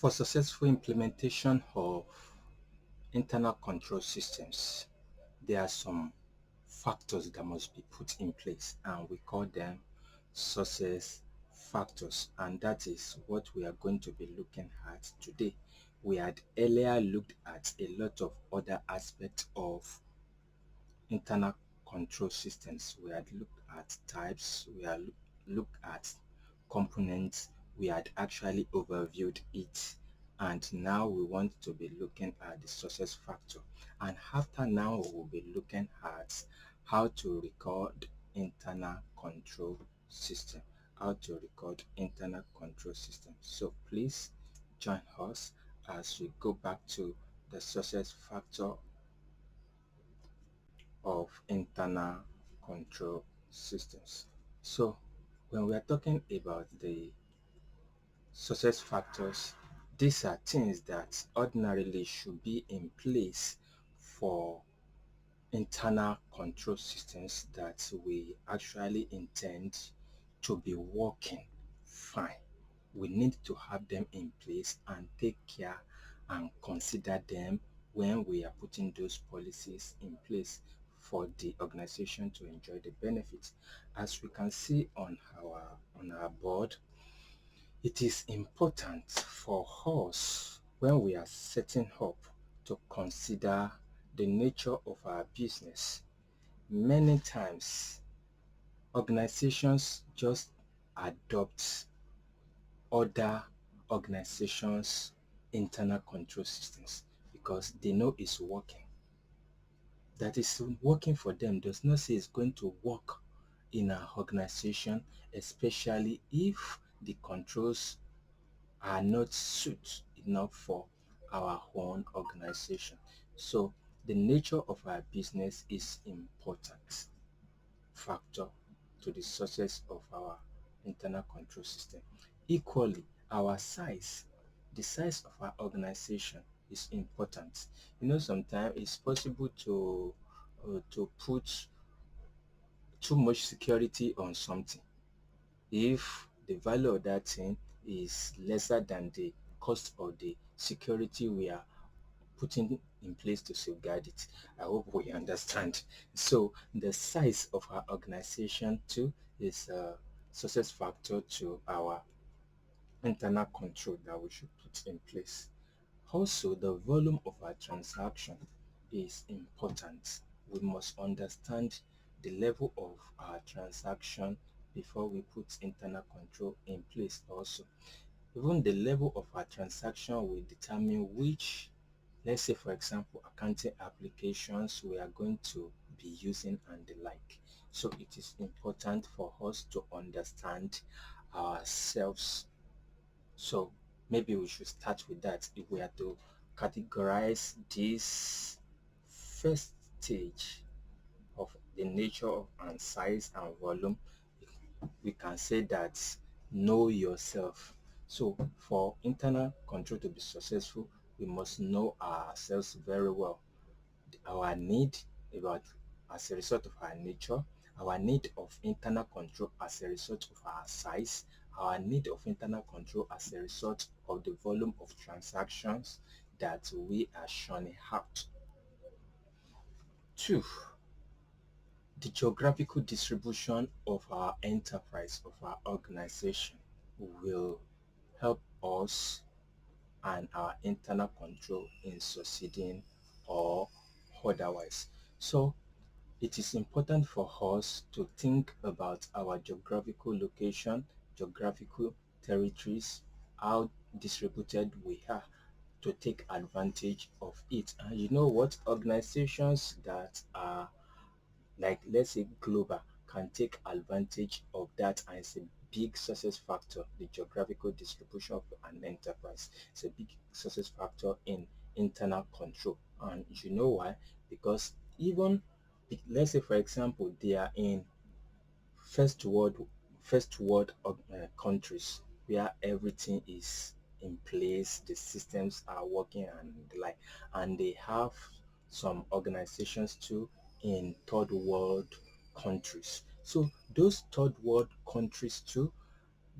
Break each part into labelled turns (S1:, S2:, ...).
S1: For successful implementation of internal control systems, there are some factors that must be put in place, and we call them success factors, and that is what we are going to be looking at today. We had earlier looked at a lot of other aspects of internal control systems. We had looked at types, we had looked at components, we had actually overviewed it, and now we want to be looking at the success factor. And after now, we'll be looking at how to record internal control system. How to record internal control system. So please join us as we go back to the success factor of internal control systems. So when we are talking about the success factors, these are things that ordinarily should be in place for internal control systems that we actually intend to be working fine. We need to have them in place and take care and consider them when we are putting those policies in place for the organization to enjoy the benefits. As we can see on our board, it is important for us when we are setting up to consider the nature of our business. Many times organizations just adopt other organizations' internal control systems because they know it's working. That is working for them does not say it's going to work in our organization, especially if the controls are not suit enough for our own organization. So the nature of our business is important factor to the success of our internal control system. Equally, our size, the size of our organization is important. Sometimes it's possible to put too much security on something if the value of that thing is lesser than the cost of the security we are putting in place to safeguard it. I hope we understand. So the size of our organization too is a success factor to our internal control that we should put in place. Also, the volume of our transaction is important. We must understand the level of our transaction before we put internal control in place also. Even the level of our transaction will determine which, let's say for example, accounting applications we are going to be using and the like. So it is important for us to understand ourselves. So maybe we should start with that. If we are to categorize this first stage of the nature of and size and volume, we can say that know yourself. So for internal control to be successful, we must know ourselves very well. Our need about as a result of our nature, our need of internal control as a result of our size, our need of internal control as a result of the volume of transactions that we are shunning out. Two, the geographical distribution of our enterprise, of our organization, will help us and our internal control in succeeding or otherwise. So it is important for us to think about our geographical location, geographical territories, how distributed we are to take advantage of it. And you know what? Organizations that are like, let's say, global can take advantage of that, and it's a big success factor. The geographical distribution of an enterprise is a big success factor in internal control. And you know why? Because even, let's say for example, they are in first world countries where everything is in place, the systems are working and the like, and they have some organizations too in third world countries. So those third world countries too,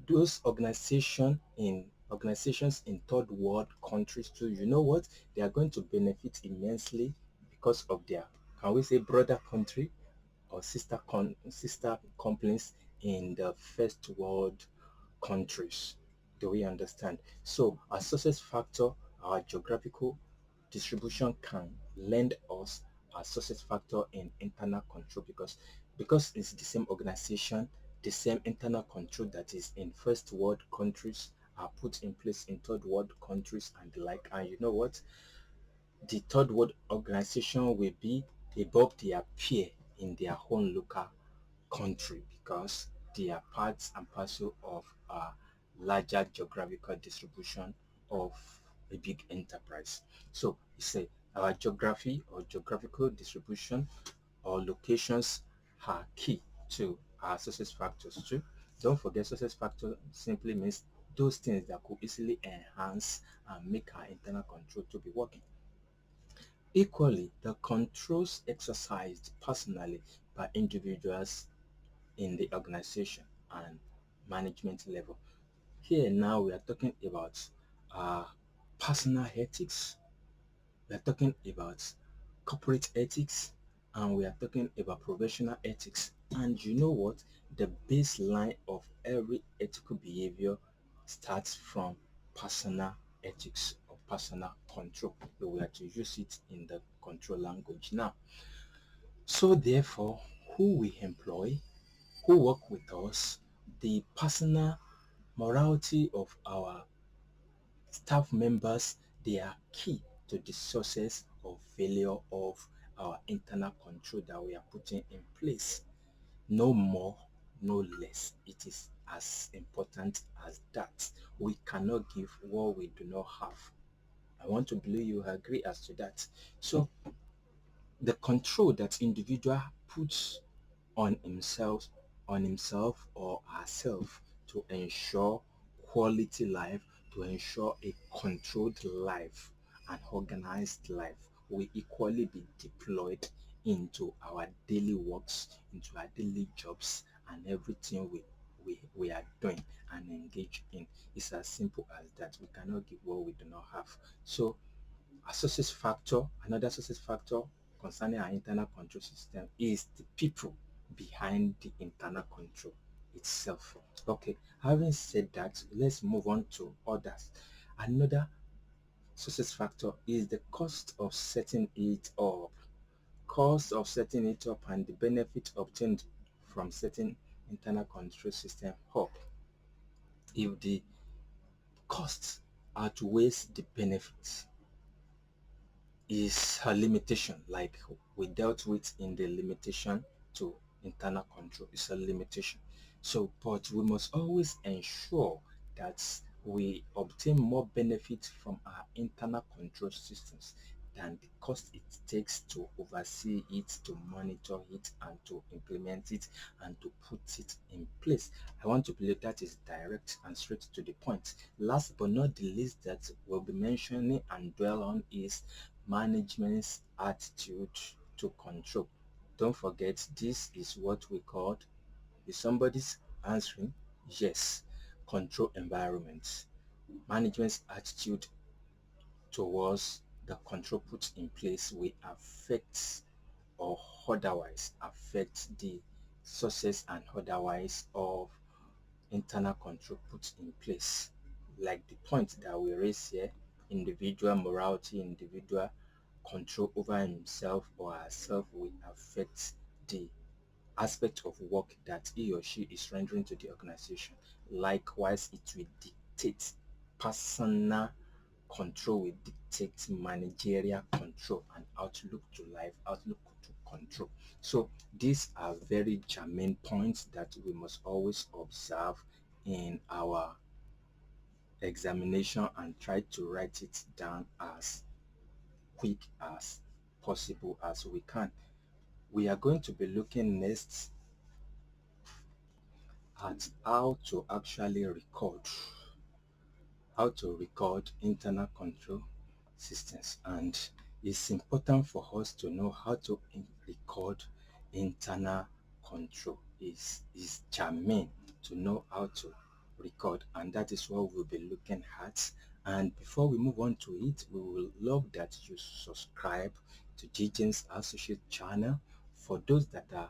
S1: those organizations in organizations in third world countries too, you know what? They are going to benefit immensely because of their, can we say, brother country or sister companies in the first world countries. Do we understand? So our success factor, our geographical distribution can lend us a success factor in internal control, because it's the same organization, the same internal control that is in first world countries are put in place in third world countries and the like. And you know what? The third world organization will be above their peer in their own local country because they are parts and parcel of a larger geographical distribution of a big enterprise. So you say our geography or geographical distribution or locations are key to our success factors too. Don't forget, success factor simply means those things that could easily enhance and make our internal control to be working. Equally, the controls exercised personally by individuals in the organization and management level. Here now we are talking about uh, personal ethics, we are talking about corporate ethics, and we are talking about professional ethics. And you know what? The baseline of every ethical behavior starts from personal ethics or personal control. So we are to use it in the control language now. So therefore, who we employ, who work with us, the personal morality of our staff members, they are key to the success or failure of our internal control that we are putting in place. No more, no less. It is as important as that. We cannot give what we do not have. I want to believe you agree as to that. So the control that individual puts on himself or herself to ensure quality life, to ensure a controlled life, an organized life, will equally be deployed into our daily works, into our daily jobs, and everything we are doing and engage in. It's as simple as that. We cannot give what we do not have. So a success factor, another success factor concerning our internal control system is the people behind the internal control itself. Okay, having said that, let's move on to others. Another success factor is the cost of setting it up. Cost of setting it up and the benefit obtained from setting internal control system up. If the cost outweighs the benefits, is a limitation, like we dealt with in the limitation to internal control. It's a limitation. So but we must always ensure that we obtain more benefit from our internal control systems than the cost it takes to oversee it, to monitor it, and to implement it, and to put it in place. I want to believe that is direct and straight to the point. Last but not the least that we'll be mentioning and dwell on is management's attitude to control. Don't forget, this is what we call, if somebody's answering yes, control environment. Management's attitude towards the control put in place will affect or otherwise affect the success and otherwise of internal control put in place. Like the point that we raise here, individual morality, individual control over himself or herself will affect the aspect of work that he or she is rendering to the organization. Likewise, it will dictate personal control, will dictate managerial control and outlook to life, outlook to control. So these are very germane points that we must always observe in our examination and try to write it down as quick as possible as we can. We are going to be looking next at how to record internal control systems, and it's important for us to know how to record internal control. Is germane to know how to record, and that is what we'll be looking at. And before we move on to it, we will love that you subscribe to Gideon's Associate channel. For those that are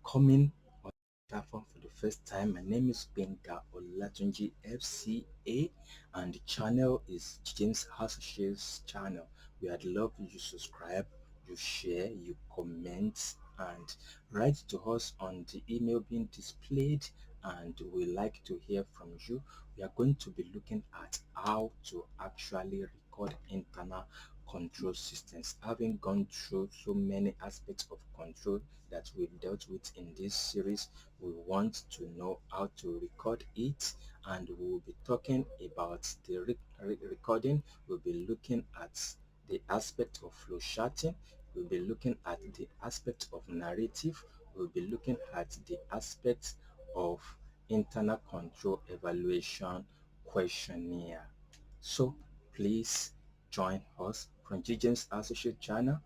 S1: coming on the platform for the first time, my name is Benga Olatunji FCA, and the channel is James Associates channel. We would love you subscribe, you share, you comment, and write to us on the email being displayed, and we like to hear from you. We are going to be looking at how to actually record internal control systems. Having gone through so many aspects of control that we've dealt with in this series, we want to know how to record it, and we'll be talking about the recording. We'll be looking at the aspect of flow charting. We'll be looking at the aspect of narrative. We'll be looking at the aspect of internal control evaluation questionnaire. So please join us from GGM's Associate channel.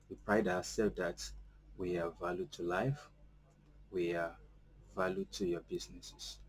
S1: We pride ourselves that we are value to life, we are value to your businesses.